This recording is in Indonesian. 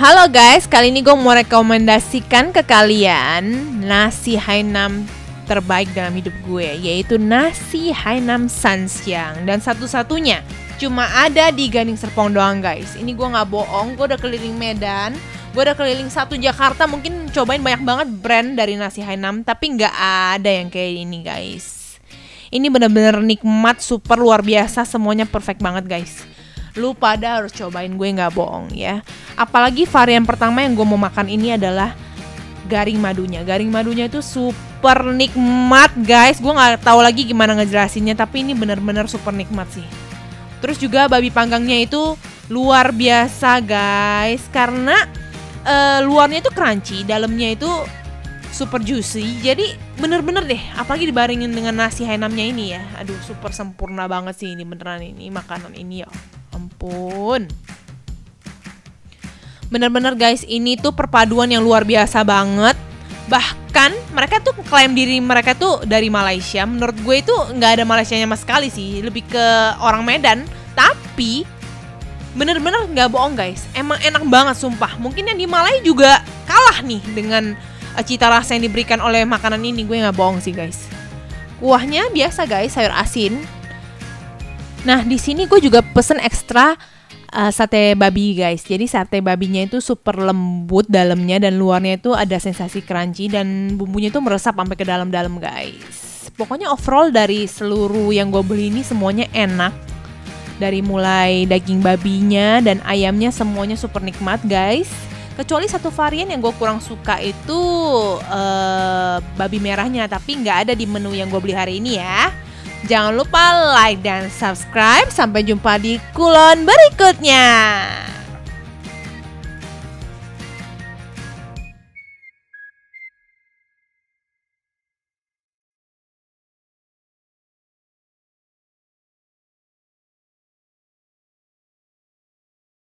Halo guys, kali ini gue mau rekomendasikan ke kalian nasi Hainam terbaik dalam hidup gue, yaitu nasi Hainam Sanxiang. Dan satu-satunya cuma ada di Gading Serpong doang guys. Ini gue gak bohong, gue udah keliling Medan, gue udah keliling satu Jakarta, mungkin cobain banyak banget brand dari nasi Hainam, tapi gak ada yang kayak ini guys. Ini bener-bener nikmat, super luar biasa, semuanya perfect banget guys. Lu pada harus cobain, gue gak bohong ya. Apalagi varian pertama yang gue mau makan ini adalah garing madunya. Garing madunya itu super nikmat guys. Gue gak tahu lagi gimana ngejelasinnya, tapi ini bener-bener super nikmat sih. Terus juga babi panggangnya itu luar biasa guys, karena luarnya itu crunchy, dalamnya itu super juicy. Jadi bener-bener deh, apalagi dibaringin dengan nasi Hainamnya ini ya. Aduh, super sempurna banget sih ini, beneran ini makanan ini ya. Ampun. Bener-bener guys, ini tuh perpaduan yang luar biasa banget. Bahkan mereka tuh klaim diri mereka tuh dari Malaysia. Menurut gue itu gak ada Malaysianya sama sekali sih, lebih ke orang Medan. Tapi bener-bener gak bohong guys, emang enak banget sumpah. Mungkin yang di Malai juga kalah nih dengan cita rasa yang diberikan oleh makanan ini. Gue gak bohong sih guys. Kuahnya biasa guys, sayur asin. Nah, di sini gue juga pesen ekstra sate babi guys. Jadi sate babinya itu super lembut dalamnya dan luarnya itu ada sensasi crunchy dan bumbunya itu meresap sampai ke dalam-dalam guys. Pokoknya overall dari seluruh yang gue beli ini semuanya enak. Dari mulai daging babinya dan ayamnya semuanya super nikmat guys. Kecuali satu varian yang gue kurang suka itu babi merahnya, tapi nggak ada di menu yang gue beli hari ini ya. Jangan lupa like dan subscribe. Sampai jumpa di kulon berikutnya.